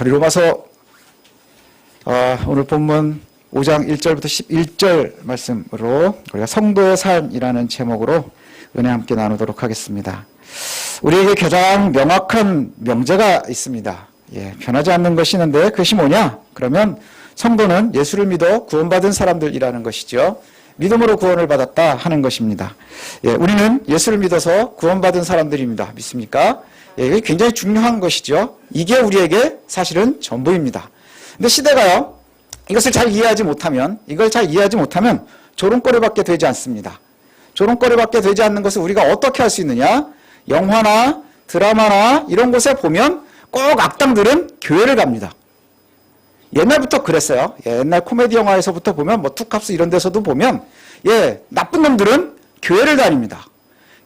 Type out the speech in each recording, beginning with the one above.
우리 로마서 오늘 본문 5장 1절부터 11절 말씀으로 우리가 성도의 삶이라는 제목으로 은혜 함께 나누도록 하겠습니다. 우리에게 가장 명확한 명제가 있습니다. 변하지 않는 것이 있는데 그것이 뭐냐? 그러면 성도는 예수를 믿어 구원받은 사람들이라는 것이죠. 믿음으로 구원을 받았다 하는 것입니다. 우리는 예수를 믿어서 구원받은 사람들입니다. 믿습니까? 이게 굉장히 중요한 것이죠. 이게 우리에게 사실은 전부입니다. 근데 시대가요, 이걸 잘 이해하지 못하면 조롱거리밖에 되지 않습니다. 조롱거리밖에 되지 않는 것을 우리가 어떻게 할 수 있느냐? 영화나 드라마나 이런 곳에 보면 꼭 악당들은 교회를 갑니다. 옛날부터 그랬어요. 옛날 코미디 영화에서부터 보면 투캅스 이런 데서도 보면 나쁜 놈들은 교회를 다닙니다.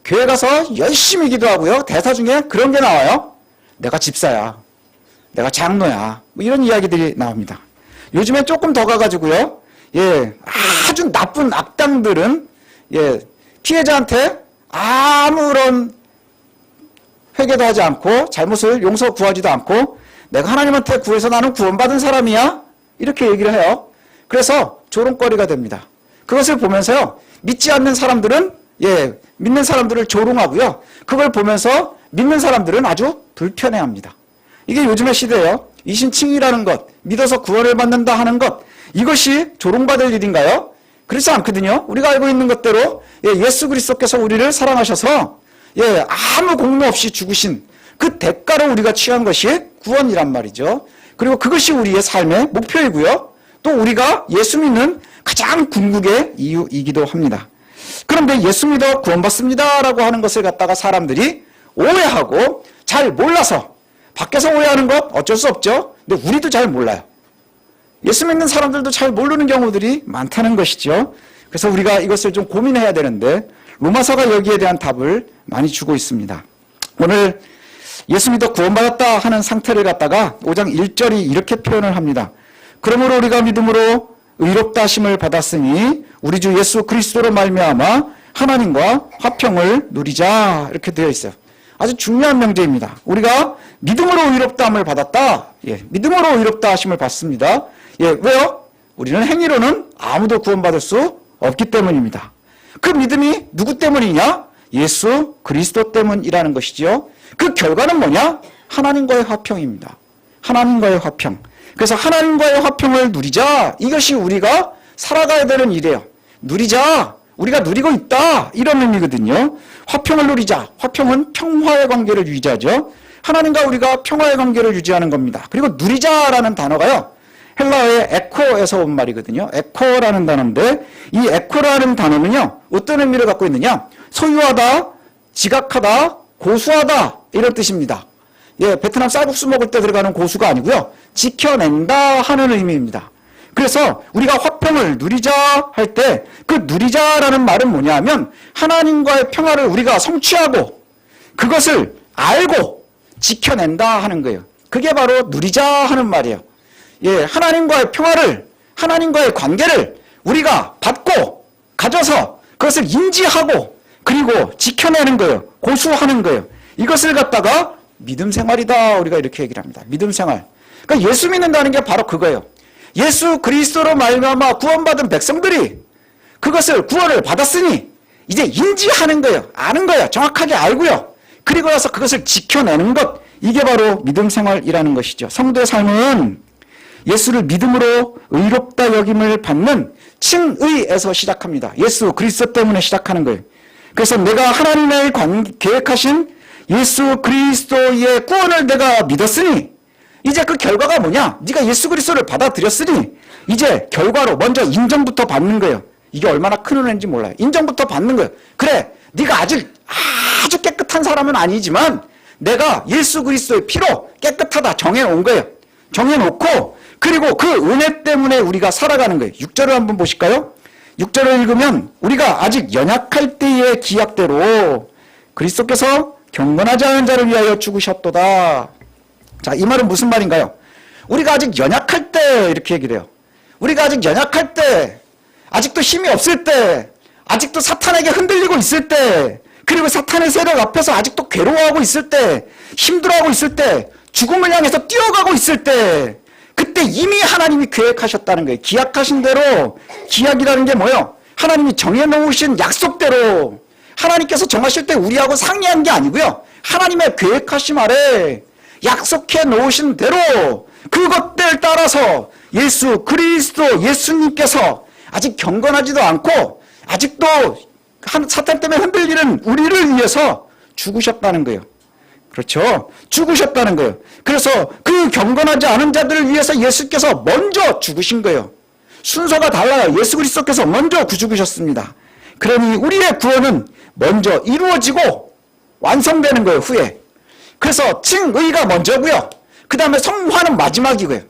교회 가서 열심히 기도하고요. 대사 중에 그런 게 나와요. 내가 집사야. 내가 장로야. 이런 이야기들이 나옵니다. 요즘에 조금 더 가가지고요. 아주 나쁜 악당들은 피해자한테 아무런 회개도 하지 않고 잘못을 용서 구하지도 않고 내가 하나님한테 구해서 나는 구원받은 사람이야? 이렇게 얘기를 해요. 그래서 조롱거리가 됩니다. 그것을 보면서요. 믿지 않는 사람들은 믿는 사람들을 조롱하고요. 그걸 보면서 믿는 사람들은 아주 불편해합니다. 이게 요즘의 시대예요. 이신칭이라는 것, 믿어서 구원을 받는다 하는 것, 이것이 조롱받을 일인가요? 그렇지 않거든요. 우리가 알고 있는 것대로 예수 그리스도께서 우리를 사랑하셔서 아무 공로 없이 죽으신 그 대가로 우리가 취한 것이 구원이란 말이죠. 그리고 그것이 우리의 삶의 목표이고요. 또 우리가 예수 믿는 가장 궁극의 이유이기도 합니다. 그런데 예수 믿어 구원받습니다 라고 하는 것을 갖다가 사람들이 오해하고 잘 몰라서, 밖에서 오해하는 것 어쩔 수 없죠. 근데 우리도 잘 몰라요. 예수 믿는 사람들도 잘 모르는 경우들이 많다는 것이죠. 그래서 우리가 이것을 좀 고민해야 되는데 로마서가 여기에 대한 답을 많이 주고 있습니다. 오늘 예수 믿어 구원받았다 하는 상태를 갖다가 5장 1절이 이렇게 표현을 합니다. 그러므로 우리가 믿음으로 의롭다 하심을 받았으니 우리 주 예수 그리스도로 말미암아 하나님과 화평을 누리자, 이렇게 되어 있어요. 아주 중요한 명제입니다. 우리가 믿음으로 의롭다 함을 받았다. 믿음으로 의롭다 하심을 받습니다. 왜요? 우리는 행위로는 아무도 구원받을 수 없기 때문입니다. 그 믿음이 누구 때문이냐? 예수 그리스도 때문이라는 것이죠. 그 결과는 뭐냐? 하나님과의 화평입니다. 하나님과의 화평. 그래서 하나님과의 화평을 누리자. 이것이 우리가 살아가야 되는 일이에요. 누리자. 우리가 누리고 있다. 이런 의미거든요. 화평을 누리자. 화평은 평화의 관계를 유지하죠. 하나님과 우리가 평화의 관계를 유지하는 겁니다. 그리고 누리자라는 단어가요. 헬라어의 에코에서 온 말이거든요. 에코라는 단어인데 이 에코라는 단어는요. 어떤 의미를 갖고 있느냐? 소유하다, 지각하다, 고수하다 이런 뜻입니다. 베트남 쌀국수 먹을 때 들어가는 고수가 아니고요. 지켜낸다 하는 의미입니다. 그래서 우리가 화평을 누리자 할 때 그 누리자라는 말은 뭐냐 하면 하나님과의 평화를 우리가 성취하고 그것을 알고 지켜낸다 하는 거예요. 그게 바로 누리자 하는 말이에요. 하나님과의 평화를, 하나님과의 관계를 우리가 받고 가져서 그것을 인지하고 그리고 지켜내는 거예요. 고수하는 거예요. 이것을 갖다가 믿음 생활이다. 우리가 이렇게 얘기를 합니다. 믿음 생활. 그러니까 예수 믿는다는 게 바로 그거예요. 예수 그리스도로 말미암아 구원받은 백성들이 그것을 구원을 받았으니 이제 인지하는 거예요. 아는 거예요. 정확하게 알고요. 그리고 나서 그것을 지켜내는 것. 이게 바로 믿음 생활이라는 것이죠. 성도의 삶은 예수를 믿음으로 의롭다 여김을 받는 칭의에서 시작합니다. 예수 그리스도 때문에 시작하는 거예요. 그래서 내가 하나님의 계획하신 예수 그리스도의 구원을 내가 믿었으니 이제 그 결과가 뭐냐? 네가 예수 그리스도를 받아들였으니 이제 결과로 먼저 인정부터 받는 거예요. 이게 얼마나 큰 은혜인지 몰라요. 인정부터 받는 거예요. 그래, 네가 아직 아주 깨끗한 사람은 아니지만 내가 예수 그리스도의 피로 깨끗하다 정해놓은 거예요. 정해놓고 그리고 그 은혜 때문에 우리가 살아가는 거예요. 6절을 한번 보실까요? 6절을 읽으면 우리가 아직 연약할 때의 기약대로 그리스도께서 경건하지 않은 자를 위하여 죽으셨도다. 자, 이 말은 무슨 말인가요? 우리가 아직 연약할 때 이렇게 얘기를 해요. 우리가 아직 연약할 때, 아직도 힘이 없을 때, 아직도 사탄에게 흔들리고 있을 때, 그리고 사탄의 세력 앞에서 아직도 괴로워하고 있을 때, 힘들어하고 있을 때, 죽음을 향해서 뛰어가고 있을 때, 그때 이미 하나님이 계획하셨다는 거예요. 기약하신 대로, 기약이라는 게 뭐예요? 하나님이 정해놓으신 약속대로, 하나님께서 정하실 때 우리하고 상의한 게 아니고요. 하나님의 계획하심 아래 약속해 놓으신 대로 그것들 따라서 예수 그리스도 예수님께서 아직 경건하지도 않고 아직도 사탄 때문에 흔들리는 우리를 위해서 죽으셨다는 거예요. 그렇죠? 죽으셨다는 거예요. 그래서 그 경건하지 않은 자들을 위해서 예수께서 먼저 죽으신 거예요. 순서가 달라요. 예수 그리스도께서 먼저 죽으셨습니다. 그러니 우리의 구원은 먼저 이루어지고 완성되는 거예요. 후에. 그래서 칭의가 먼저고요. 그 다음에 성화는 마지막이고요.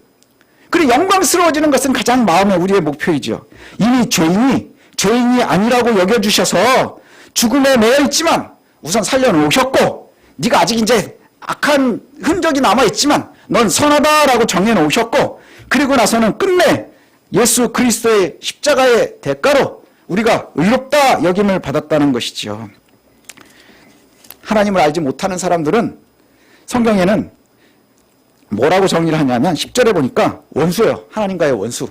그리고 영광스러워지는 것은 가장 마음의 우리의 목표이죠. 이미 죄인이 아니라고 여겨주셔서 죽음에 매여 있지만 우선 살려놓으셨고, 네가 아직 이제 악한 흔적이 남아있지만 넌 선하다라고 정해놓으셨고, 그리고 나서는 끝내 예수 그리스도의 십자가의 대가로 우리가 의롭다 여김을 받았다는 것이지요. 하나님을 알지 못하는 사람들은 성경에는 뭐라고 정의를 하냐면 10절에 보니까 원수예요. 하나님과의 원수.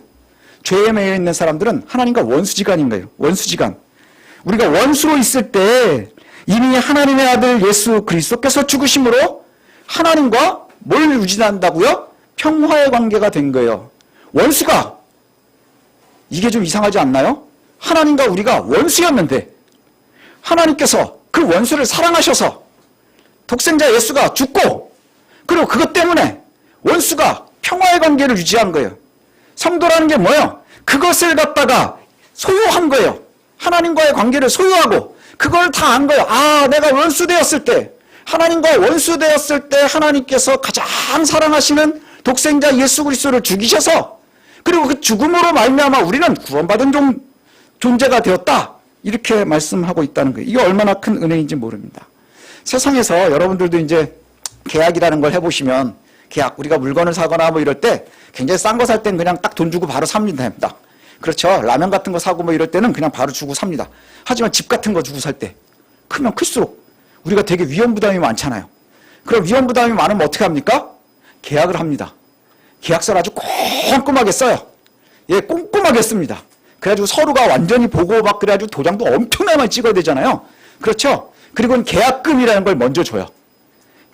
죄에 매여 있는 사람들은 하나님과 원수지간인 거예요. 원수지간. 우리가 원수로 있을 때 이미 하나님의 아들 예수 그리스도께서 죽으심으로 하나님과 뭘 유지한다고요? 평화의 관계가 된 거예요. 원수가, 이게 좀 이상하지 않나요? 하나님과 우리가 원수였는데 하나님께서 그 원수를 사랑하셔서 독생자 예수가 죽고, 그리고 그것 때문에 원수가 평화의 관계를 유지한 거예요. 성도라는 게 뭐예요? 그것을 갖다가 소유한 거예요. 하나님과의 관계를 소유하고 그걸 다 안 거예요. 아, 내가 원수 되었을 때, 하나님과 원수 되었을 때 하나님께서 가장 사랑하시는 독생자 예수 그리스도를 죽이셔서, 그리고 그 죽음으로 말미암아 우리는 구원받은 존재가 되었다. 이렇게 말씀하고 있다는 거예요. 이게 얼마나 큰 은혜인지 모릅니다. 세상에서 여러분들도 이제 계약이라는 걸 해보시면, 계약, 우리가 물건을 사거나 뭐 이럴 때 굉장히 싼 거 살 땐 그냥 딱 돈 주고 바로 삽니다. 그렇죠. 라면 같은 거 사고 뭐 이럴 때는 그냥 바로 주고 삽니다. 하지만 집 같은 거 주고 살 때 크면 클수록 우리가 되게 위험 부담이 많잖아요. 그럼 위험 부담이 많으면 어떻게 합니까? 계약을 합니다. 계약서를 아주 꼼꼼하게 써요. 예, 꼼꼼하게 씁니다. 그래가지고 서로가 완전히 보고 막 그래가지고 도장도 엄청나게 많이 찍어야 되잖아요. 그렇죠. 그리고 계약금이라는 걸 먼저 줘요.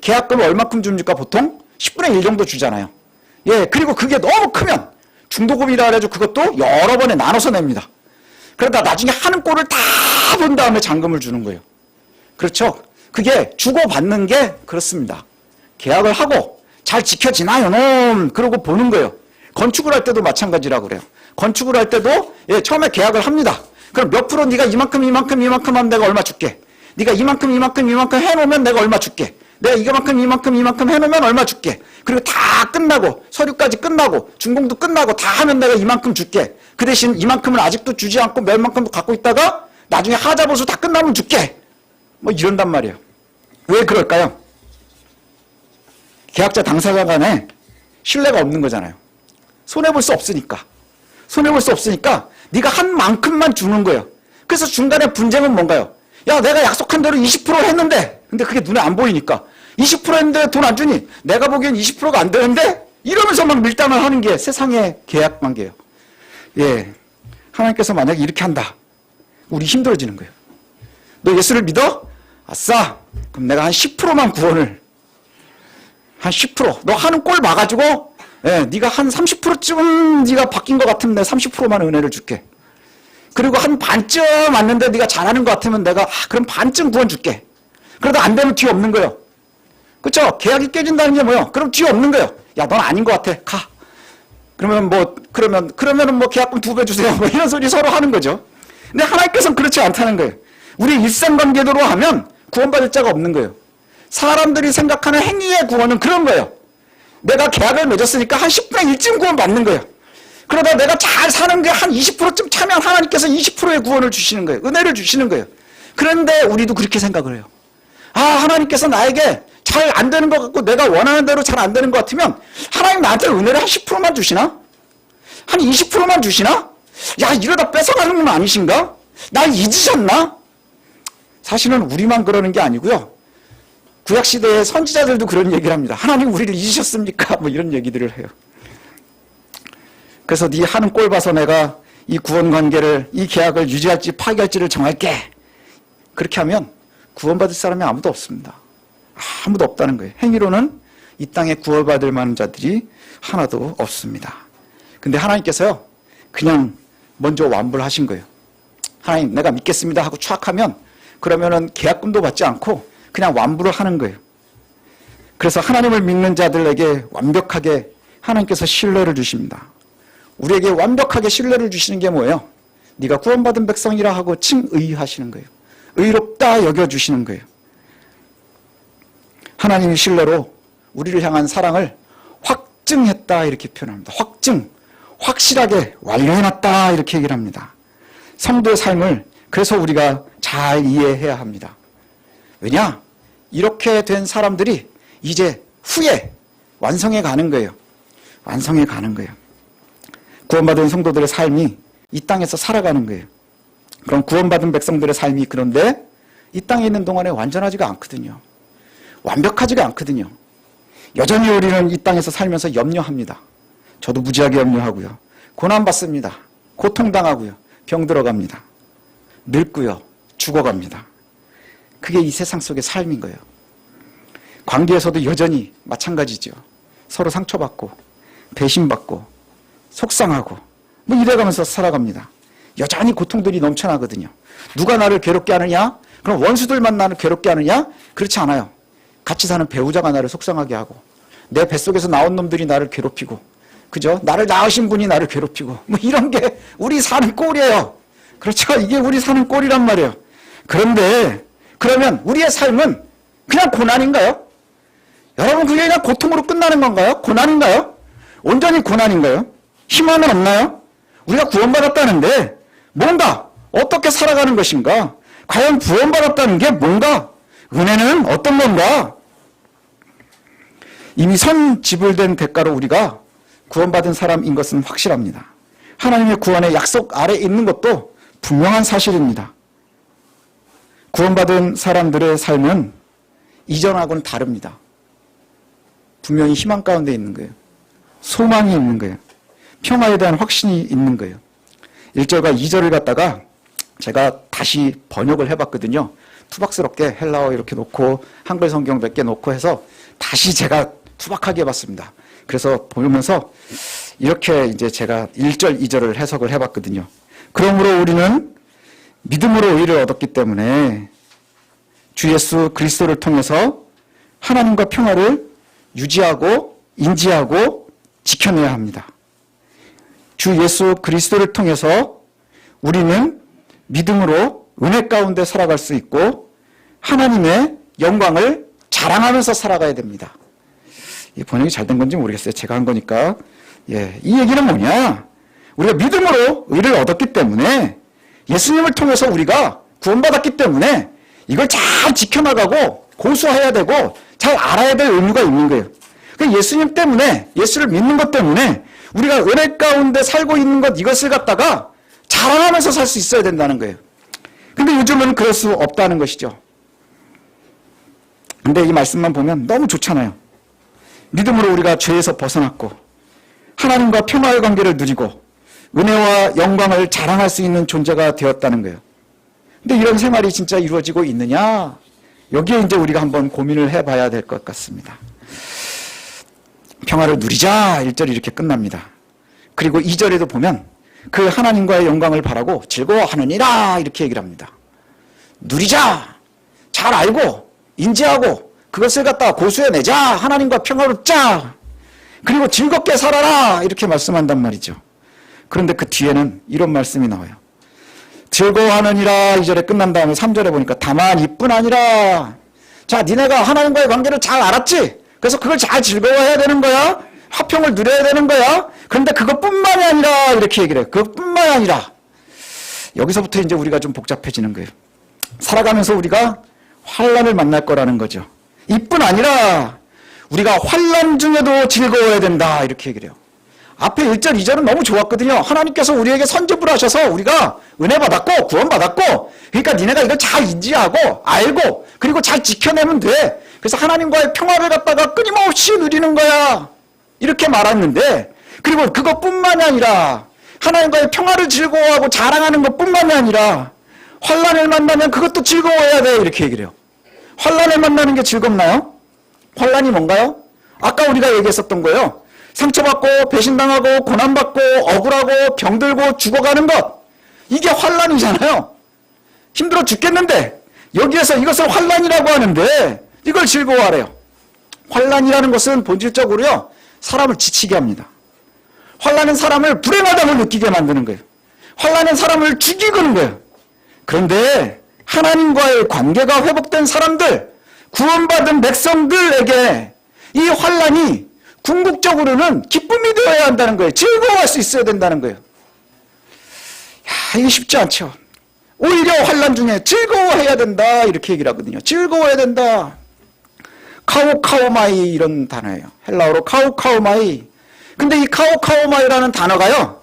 계약금을 얼마큼 줍니까? 보통 10분의 1 정도 주잖아요. 예, 그리고 그게 너무 크면 중도금이라 해가지고 그것도 여러 번에 나눠서 냅니다. 그러다 나중에 하는 꼴을 다 본 다음에 잔금을 주는 거예요. 그렇죠. 그게 주고받는 게 그렇습니다. 계약을 하고 잘 지켜지나요? 그러고 보는 거예요. 건축을 할 때도 마찬가지라고 그래요. 건축을 할 때도 예, 처음에 계약을 합니다. 그럼 몇 프로 네가 이만큼 하면 내가 얼마 줄게. 네가 이만큼 해놓으면 내가 얼마 줄게. 내가 이만큼 해놓으면 얼마 줄게. 그리고 다 끝나고 서류까지 끝나고 준공도 끝나고 다 하면 내가 이만큼 줄게. 그 대신 이만큼은 아직도 주지 않고 몇만큼 갖고 있다가 나중에 하자보수 다 끝나면 줄게. 뭐 이런단 말이에요. 왜 그럴까요? 계약자 당사자 간에 신뢰가 없는 거잖아요. 손해볼 수 없으니까. 손해볼 수 없으니까 네가 한 만큼만 주는 거예요. 그래서 중간에 분쟁은 뭔가요? 야, 내가 약속한 대로 20% 했는데, 근데 그게 눈에 안 보이니까 20% 했는데 돈 안 주니 내가 보기엔 20%가 안 되는데, 이러면서 막 밀당을 하는 게 세상의 계약 관계예요. 예, 하나님께서 만약에 이렇게 한다, 우리 힘들어지는 거예요. 너 예수를 믿어? 아싸, 그럼 내가 한 10%만 구원을, 한 10%, 너 하는 꼴 봐가지고 예, 네가 한 30%쯤 네가 바뀐 것 같으면 내가 30%만 은혜를 줄게. 그리고 한 반쯤 왔는데 네가 잘하는 것 같으면 내가 그럼 반쯤 구원 줄게. 그러다 안 되면 뒤에 없는 거예요. 그렇죠? 계약이 깨진다는 게 뭐예요? 그럼 뒤에 없는 거예요. 야, 넌 아닌 것 같아. 가. 그러면 그러면은 뭐 계약금 2배 주세요. 뭐 이런 소리 서로 하는 거죠. 근데 하나님께서는 그렇지 않다는 거예요. 우리 일상관계대로 하면 구원받을 자가 없는 거예요. 사람들이 생각하는 행위의 구원은 그런 거예요. 내가 계약을 맺었으니까 한 10분의 1쯤 구원 받는 거예요. 그러다 내가 잘 사는 게 한 20%쯤 차면 하나님께서 20%의 구원을 주시는 거예요. 은혜를 주시는 거예요. 그런데 우리도 그렇게 생각을 해요. 아, 하나님께서 나에게 잘 안 되는 것 같고 내가 원하는 대로 잘 안 되는 것 같으면 하나님 나한테 은혜를 한 10%만 주시나? 한 20%만 주시나? 야, 이러다 뺏어가는 건 아니신가? 날 잊으셨나? 사실은 우리만 그러는 게 아니고요. 구약시대의 선지자들도 그런 얘기를 합니다. 하나님 우리를 잊으셨습니까? 뭐 이런 얘기들을 해요. 그래서 네 하는 꼴 봐서 내가 이 구원관계를, 이 계약을 유지할지 파기할지를 정할게. 그렇게 하면 구원받을 사람이 아무도 없습니다. 아무도 없다는 거예요. 행위로는 이 땅에 구원받을 만한 자들이 하나도 없습니다. 근데 하나님께서요, 그냥 먼저 완불 하신 거예요. 하나님 내가 믿겠습니다 하고 추악하면 그러면은 계약금도 받지 않고 그냥 완불을 하는 거예요. 그래서 하나님을 믿는 자들에게 완벽하게 하나님께서 신뢰를 주십니다. 우리에게 완벽하게 신뢰를 주시는 게 뭐예요? 네가 구원받은 백성이라 하고 칭의하시는 거예요. 의롭다 여겨주시는 거예요. 하나님의 신뢰로 우리를 향한 사랑을 확증했다 이렇게 표현합니다. 확증, 확실하게 완료해놨다 이렇게 얘기를 합니다. 성도의 삶을 그래서 우리가 잘 이해해야 합니다. 왜냐? 이렇게 된 사람들이 이제 후에 완성해 가는 거예요. 완성해 가는 거예요. 구원받은 성도들의 삶이 이 땅에서 살아가는 거예요. 그럼 구원받은 백성들의 삶이 그런데 이 땅에 있는 동안에 완전하지가 않거든요. 완벽하지가 않거든요. 여전히 우리는 이 땅에서 살면서 염려합니다. 저도 무지하게 염려하고요. 고난받습니다. 고통당하고요. 병 들어갑니다. 늙고요. 죽어갑니다. 그게 이 세상 속의 삶인 거예요. 관계에서도 여전히 마찬가지죠. 서로 상처받고 배신받고 속상하고 뭐 이래가면서 살아갑니다. 여전히 고통들이 넘쳐나거든요. 누가 나를 괴롭게 하느냐? 그럼 원수들만 나를 괴롭게 하느냐? 그렇지 않아요. 같이 사는 배우자가 나를 속상하게 하고 내 뱃속에서 나온 놈들이 나를 괴롭히고 그죠? 나를 낳으신 분이 나를 괴롭히고 뭐 이런 게 우리 사는 꼴이에요. 그렇죠? 이게 우리 사는 꼴이란 말이에요. 그런데 그러면 우리의 삶은 그냥 고난인가요? 여러분 그게 그냥 고통으로 끝나는 건가요? 고난인가요? 온전히 고난인가요? 희망은 없나요? 우리가 구원받았다는데 뭔가 어떻게 살아가는 것인가? 과연 구원받았다는 게 뭔가? 은혜는 어떤 건가? 이미 선지불된 대가로 우리가 구원받은 사람인 것은 확실합니다. 하나님의 구원의 약속 아래 있는 것도 분명한 사실입니다. 구원받은 사람들의 삶은 이전하고는 다릅니다. 분명히 희망 가운데 있는 거예요. 소망이 있는 거예요. 평화에 대한 확신이 있는 거예요. 1절과 2절을 갖다가 제가 다시 번역을 해봤거든요. 투박스럽게 헬라어 이렇게 놓고 한글 성경 몇 개 놓고 해서 다시 제가 투박하게 해봤습니다. 그래서 보면서 이렇게 이제 제가 1절, 2절을 해석을 해봤거든요. 그러므로 우리는 믿음으로 의를 얻었기 때문에 주 예수 그리스도를 통해서 하나님과 평화를 유지하고 인지하고 지켜내야 합니다. 주 예수 그리스도를 통해서 우리는 믿음으로 은혜 가운데 살아갈 수 있고 하나님의 영광을 자랑하면서 살아가야 됩니다. 이 번역이 잘 된 건지 모르겠어요. 제가 한 거니까. 예, 이 얘기는 뭐냐? 우리가 믿음으로 의를 얻었기 때문에 예수님을 통해서 우리가 구원받았기 때문에 이걸 잘 지켜나가고 고수해야 되고 잘 알아야 될 의무가 있는 거예요. 예수님 때문에, 예수를 믿는 것 때문에 우리가 은혜 가운데 살고 있는 것 이것을 갖다가 자랑하면서 살 수 있어야 된다는 거예요. 근데 요즘은 그럴 수 없다는 것이죠. 근데 이 말씀만 보면 너무 좋잖아요. 믿음으로 우리가 죄에서 벗어났고 하나님과 평화의 관계를 누리고 은혜와 영광을 자랑할 수 있는 존재가 되었다는 거예요. 근데 이런 생활이 진짜 이루어지고 있느냐? 여기에 이제 우리가 한번 고민을 해봐야 될 것 같습니다. 평화를 누리자 1절이 이렇게 끝납니다. 그리고 2절에도 보면 그 하나님과의 영광을 바라고 즐거워하느니라 이렇게 얘기를 합니다. 누리자, 잘 알고 인지하고 그것을 갖다가 고수해내자, 하나님과 평화롭자, 그리고 즐겁게 살아라 이렇게 말씀한단 말이죠. 그런데 그 뒤에는 이런 말씀이 나와요. 즐거워하느니라 2절에 끝난 다음에 3절에 보니까 다만 이뿐 아니라, 자 니네가 하나님과의 관계를 잘 알았지? 그래서 그걸 잘 즐거워해야 되는 거야. 화평을 누려야 되는 거야. 그런데 그것뿐만이 아니라 이렇게 얘기를 해요. 그것뿐만이 아니라. 여기서부터 이제 우리가 좀 복잡해지는 거예요. 살아가면서 우리가 환난을 만날 거라는 거죠. 이뿐 아니라 우리가 환난 중에도 즐거워야 된다 이렇게 얘기를 해요. 앞에 1절, 2절은 너무 좋았거든요. 하나님께서 우리에게 선지불 하셔서 우리가 은혜 받았고 구원 받았고, 그러니까 니네가 이걸 잘 인지하고 알고 그리고 잘 지켜내면 돼. 그래서 하나님과의 평화를 갖다가 끊임없이 누리는 거야. 이렇게 말했는데, 그리고 그것뿐만이 아니라 하나님과의 평화를 즐거워하고 자랑하는 것뿐만이 아니라 환난을 만나면 그것도 즐거워해야 돼. 이렇게 얘기를 해요. 환난을 만나는 게 즐겁나요? 환난이 뭔가요? 아까 우리가 얘기했었던 거예요. 상처받고 배신당하고 고난받고 억울하고 병들고 죽어가는 것, 이게 환난이잖아요. 힘들어 죽겠는데 여기에서 이것을 환난이라고 하는데 이걸 즐거워하래요. 환난이라는 것은 본질적으로요, 사람을 지치게 합니다. 환난은 사람을 불행하다고 느끼게 만드는 거예요. 환난은 사람을 죽이는 거예요. 그런데 하나님과의 관계가 회복된 사람들, 구원받은 백성들에게 이 환난이 궁극적으로는 기쁨이 되어야 한다는 거예요. 즐거워할 수 있어야 된다는 거예요. 이게 쉽지 않죠. 오히려 환난 중에 즐거워해야 된다 이렇게 얘기를 하거든요. 즐거워해야 된다. 카오카오마이 이런 단어예요. 헬라어로 카오카오마이. 근데 이 카오카오마이라는 단어가요,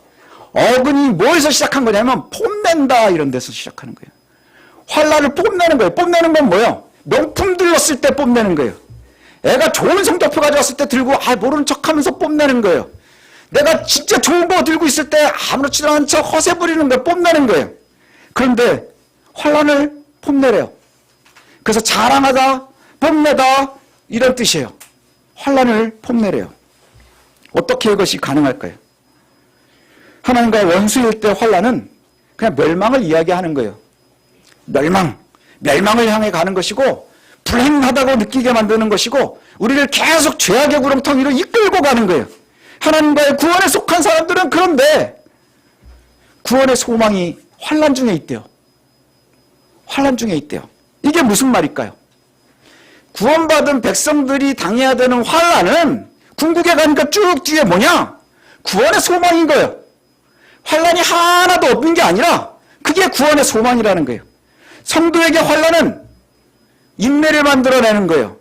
어근이 뭐에서 시작한 거냐면 뽐낸다 이런 데서 시작하는 거예요. 환난을 뽐내는 거예요. 뽐내는 건 뭐예요? 명품 들렀을 때 뽐내는 거예요. 애가 좋은 성적표 가져왔을 때 들고 모르는 척하면서 뽐내는 거예요. 내가 진짜 좋은 거 들고 있을 때 아무렇지도 않은 척 허세 부리는 거 뽐내는 거예요. 그런데 환난을 뽐내래요. 그래서 자랑하다, 뽐내다 이런 뜻이에요. 환난을 뽐내래요. 어떻게 이것이 가능할까요? 하나님과 원수일 때 환난은 그냥 멸망을 이야기하는 거예요. 멸망을 향해 가는 것이고 불행하다고 느끼게 만드는 것이고 우리를 계속 죄악의 구렁텅이로 이끌고 가는 거예요. 하나님과의 구원에 속한 사람들은 그런데 구원의 소망이 환난 중에 있대요. 환난 중에 있대요. 이게 무슨 말일까요? 구원받은 백성들이 당해야 되는 환난은 궁극에 가니까 쭉 뒤에 뭐냐? 구원의 소망인 거예요. 환난이 하나도 없는 게 아니라 그게 구원의 소망이라는 거예요. 성도에게 환난은 인내를 만들어내는 거예요.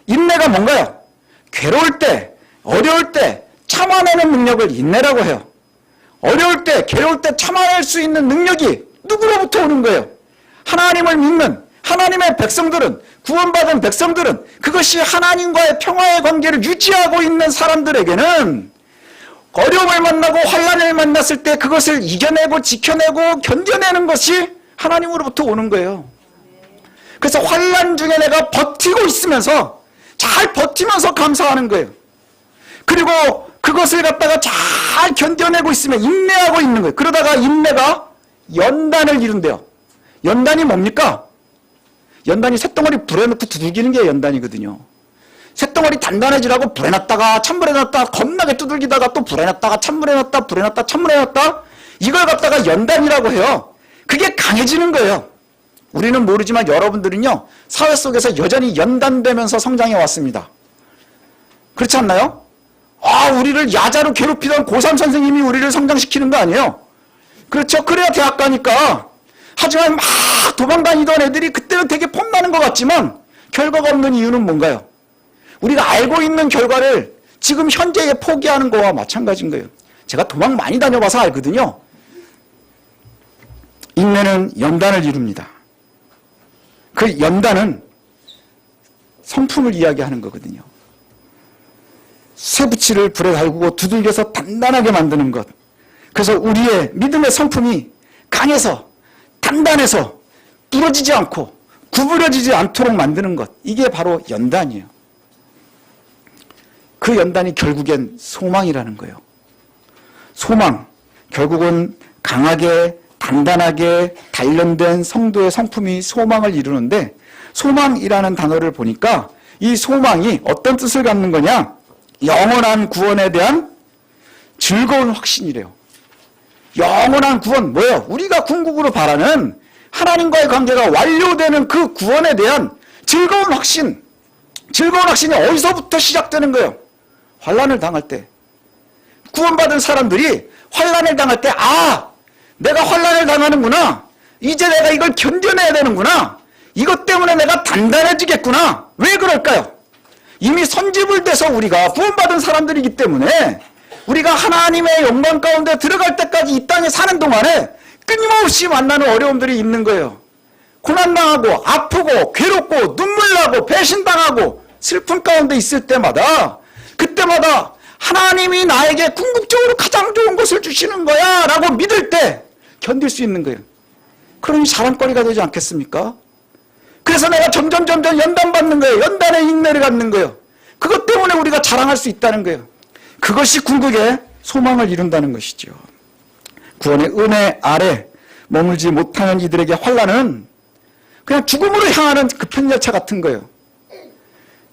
인내가 뭔가요? 괴로울 때, 어려울 때 참아내는 능력을 인내라고 해요. 어려울 때, 괴로울 때 참아낼 수 있는 능력이 누구로부터 오는 거예요? 하나님을 믿는 하나님의 백성들은, 구원받은 백성들은 그것이 하나님과의 평화의 관계를 유지하고 있는 사람들에게는 어려움을 만나고 환난을 만났을 때 그것을 이겨내고 지켜내고 견뎌내는 것이 하나님으로부터 오는 거예요. 그래서 환난 중에 내가 버티고 있으면서 잘 버티면서 감사하는 거예요. 그리고 그것을 갖다가 잘 견뎌내고 있으면 인내하고 있는 거예요. 그러다가 인내가 연단을 이룬대요. 연단이 뭡니까? 연단이 쇳덩어리 불에 넣고 두들기는 게 연단이거든요. 쇳덩어리 단단해지라고 불에 놨다가 찬물에 놨다가 겁나게 두들기다가 또 불에 놨다가 찬물에 놨다 불에 놨다 찬물에 놨다, 이걸 갖다가 연단이라고 해요. 그게 강해지는 거예요. 우리는 모르지만 여러분들은요, 사회 속에서 여전히 연단되면서 성장해 왔습니다. 그렇지 않나요? 우리를 야자로 괴롭히던 고3 선생님이 우리를 성장시키는 거 아니에요? 그렇죠. 그래야 대학 가니까. 하지만 막 도망다니던 애들이 그때는 되게 폼나는 것 같지만 결과가 없는 이유는 뭔가요? 우리가 알고 있는 결과를 지금 현재에 포기하는 거와 마찬가지인 거예요. 제가 도망 많이 다녀봐서 알거든요. 인내는 연단을 이룹니다. 그 연단은 성품을 이야기하는 거거든요. 쇠붙이를 불에 달구고 두들겨서 단단하게 만드는 것. 그래서 우리의 믿음의 성품이 강해서 단단해서 부러지지 않고 구부러지지 않도록 만드는 것. 이게 바로 연단이에요. 그 연단이 결국엔 소망이라는 거예요. 소망. 결국은 강하게 단단하게 단련된 성도의 성품이 소망을 이루는데, 소망이라는 단어를 보니까 이 소망이 어떤 뜻을 갖는 거냐? 영원한 구원에 대한 즐거운 확신이래요. 영원한 구원, 뭐예요? 우리가 궁극으로 바라는 하나님과의 관계가 완료되는 그 구원에 대한 즐거운 확신. 즐거운 확신이 어디서부터 시작되는 거예요? 환난을 당할 때. 구원받은 사람들이 환난을 당할 때, 내가 환난을 당하는구나. 이제 내가 이걸 견뎌내야 되는구나. 이것 때문에 내가 단단해지겠구나. 왜 그럴까요? 이미 선지불 돼서 우리가 구원받은 사람들이기 때문에 우리가 하나님의 영광 가운데 들어갈 때까지 이 땅에 사는 동안에 끊임없이 만나는 어려움들이 있는 거예요. 고난당하고 아프고 괴롭고 눈물 나고 배신당하고 슬픔 가운데 있을 때마다 그때마다 하나님이 나에게 궁극적으로 가장 좋은 것을 주시는 거야 라고 믿을 때 견딜 수 있는 거예요. 그러니 자랑거리가 되지 않겠습니까? 그래서 내가 점점 연단받는 거예요. 연단의 인내를 갖는 거예요. 그것 때문에 우리가 자랑할 수 있다는 거예요. 그것이 궁극의 소망을 이룬다는 것이죠. 구원의 은혜 아래 머물지 못하는 이들에게 환난은 그냥 죽음으로 향하는 급행열차 같은 거예요.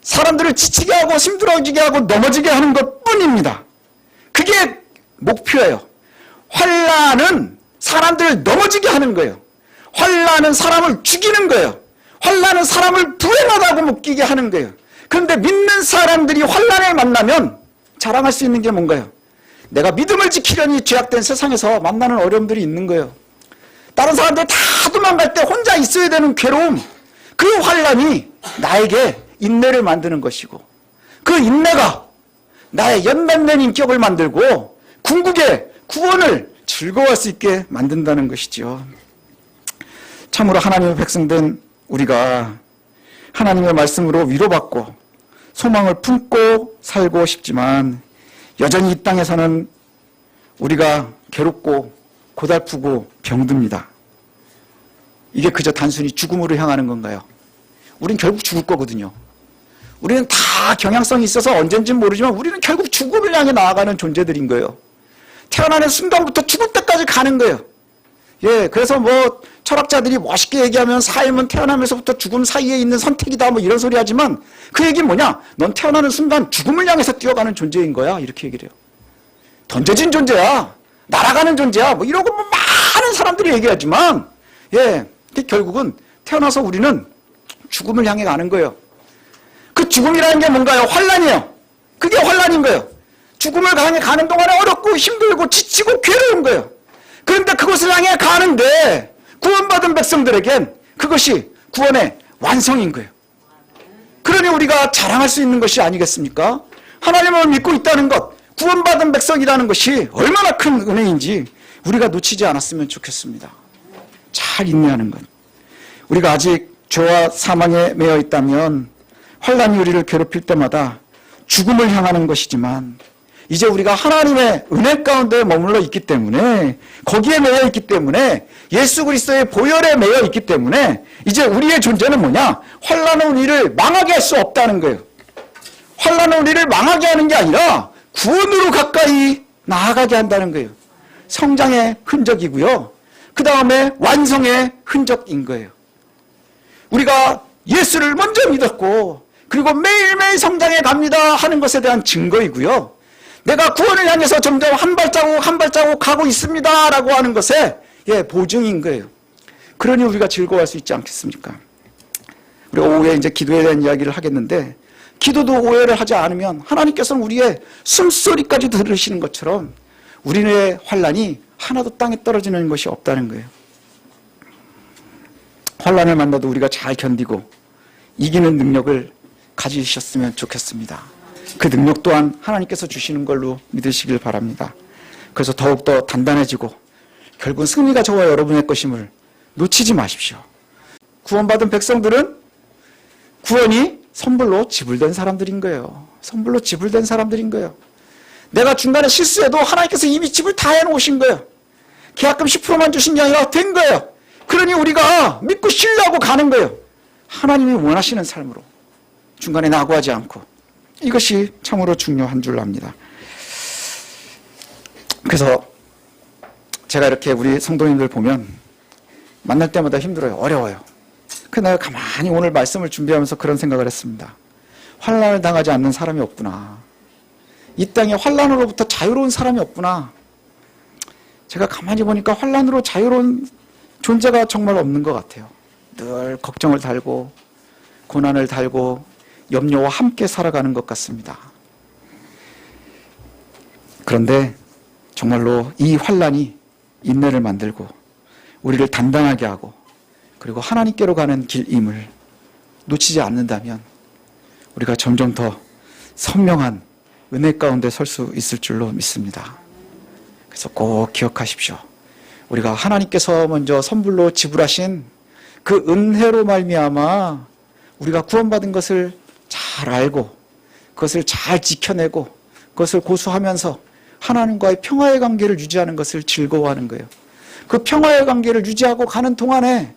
사람들을 지치게 하고 힘들어지게 하고 넘어지게 하는 것뿐입니다. 그게 목표예요. 환난은 사람들을 넘어지게 하는 거예요. 환난은 사람을 죽이는 거예요. 환난은 사람을 불행하다고 느끼게 하는 거예요. 그런데 믿는 사람들이 환난을 만나면 자랑할 수 있는 게 뭔가요? 내가 믿음을 지키려니 죄악된 세상에서 만나는 어려움들이 있는 거예요. 다른 사람들 다 도망갈 때 혼자 있어야 되는 괴로움, 그 환난이 나에게 인내를 만드는 것이고 그 인내가 나의 연단된 인격을 만들고 궁극의 구원을 즐거워할 수 있게 만든다는 것이죠. 참으로 하나님의 백성된 우리가 하나님의 말씀으로 위로받고 소망을 품고 살고 싶지만 여전히 이 땅에서는 우리가 괴롭고 고달프고 병듭니다. 이게 그저 단순히 죽음으로 향하는 건가요? 우린 결국 죽을 거거든요. 우리는 다 경향성이 있어서 언젠지는 모르지만 우리는 결국 죽음을 향해 나아가는 존재들인 거예요. 태어나는 순간부터 죽을 때까지 가는 거예요. 예, 그래서 뭐 철학자들이 멋있게 얘기하면 삶은 태어나면서부터 죽음 사이에 있는 선택이다 뭐 이런 소리 하지만 그 얘기는 뭐냐? 넌 태어나는 순간 죽음을 향해서 뛰어가는 존재인 거야. 이렇게 얘기를 해요. 던져진 존재야. 날아가는 존재야. 뭐 이러고 뭐 많은 사람들이 얘기하지만 예, 결국은 태어나서 우리는 죽음을 향해 가는 거예요. 그 죽음이라는 게 뭔가요? 환난이에요. 그게 환난인 거예요. 죽음을 향해 가는 동안에 어렵고 힘들고 지치고 괴로운 거예요. 그런데 그것을 향해 가는데 구원받은 백성들에겐 그것이 구원의 완성인 거예요. 그러니 우리가 자랑할 수 있는 것이 아니겠습니까? 하나님을 믿고 있다는 것, 구원받은 백성이라는 것이 얼마나 큰 은혜인지 우리가 놓치지 않았으면 좋겠습니다. 잘 인내하는 것. 우리가 아직 죄와 사망에 매여 있다면 환난이 우리를 괴롭힐 때마다 죽음을 향하는 것이지만 이제 우리가 하나님의 은혜 가운데 머물러 있기 때문에 거기에 매여 있기 때문에 예수 그리스도의 보혈에 매여 있기 때문에 이제 우리의 존재는 뭐냐? 환난은 우리를 망하게 할 수 없다는 거예요. 환난은 우리를 망하게 하는 게 아니라 구원으로 가까이 나아가게 한다는 거예요. 성장의 흔적이고요. 그 다음에 완성의 흔적인 거예요. 우리가 예수를 먼저 믿었고 그리고 매일매일 성장해 갑니다 하는 것에 대한 증거이고요. 내가 구원을 향해서 점점 한 발자국 가고 있습니다 라고 하는 것에 보증인 거예요. 그러니 우리가 즐거워할 수 있지 않겠습니까? 우리 오후에 이제 기도에 대한 이야기를 하겠는데 기도도 오해를 하지 않으면 하나님께서는 우리의 숨소리까지 들으시는 것처럼 우리의 환난이 하나도 땅에 떨어지는 것이 없다는 거예요. 환난을 만나도 우리가 잘 견디고 이기는 능력을 가지셨으면 좋겠습니다. 그 능력 또한 하나님께서 주시는 걸로 믿으시길 바랍니다. 그래서 더욱더 단단해지고 결국은 승리가 저와 여러분의 것임을 놓치지 마십시오. 구원받은 백성들은 구원이 선불로 지불된 사람들인 거예요. 선불로 지불된 사람들인 거예요. 내가 중간에 실수해도 하나님께서 이미 지불 다 해놓으신 거예요. 계약금 10%만 주신 게 아니라 된 거예요. 그러니 우리가 믿고 신뢰하고 가는 거예요. 하나님이 원하시는 삶으로 중간에 낙오하지 않고 이것이 참으로 중요한 줄 압니다. 그래서 제가 이렇게 우리 성도님들 보면 만날 때마다 힘들어요. 어려워요. 그래서 내가 가만히 오늘 말씀을 준비하면서 그런 생각을 했습니다. 환난을 당하지 않는 사람이 없구나. 이 땅에 환난으로부터 자유로운 사람이 없구나. 제가 가만히 보니까 환난으로 자유로운 존재가 정말 없는 것 같아요. 늘 걱정을 달고 고난을 달고 염려와 함께 살아가는 것 같습니다. 그런데 정말로 이 환난이 인내를 만들고 우리를 단단하게 하고 그리고 하나님께로 가는 길임을 놓치지 않는다면 우리가 점점 더 선명한 은혜 가운데 설 수 있을 줄로 믿습니다. 그래서 꼭 기억하십시오. 우리가 하나님께서 먼저 선불로 지불하신 그 은혜로 말미암아 우리가 구원받은 것을 잘 잘 알고 그것을 잘 지켜내고 그것을 고수하면서 하나님과의 평화의 관계를 유지하는 것을 즐거워하는 거예요. 그 평화의 관계를 유지하고 가는 동안에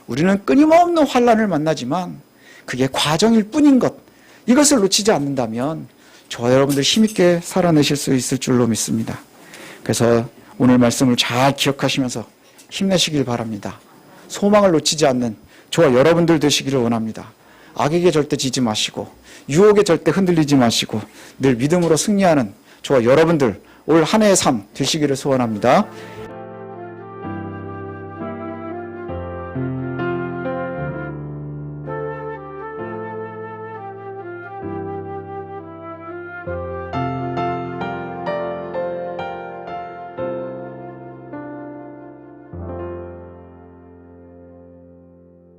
우리는 끊임없는 환난을 만나지만 그게 과정일 뿐인 것, 이것을 놓치지 않는다면 저와 여러분들 힘있게 살아내실 수 있을 줄로 믿습니다. 그래서 오늘 말씀을 잘 기억하시면서 힘내시길 바랍니다. 소망을 놓치지 않는 저와 여러분들 되시기를 원합니다. 악에게 절대 지지 마시고 유혹에 절대 흔들리지 마시고 늘 믿음으로 승리하는 저와 여러분들 올 한 해의 삶 되시기를 소원합니다.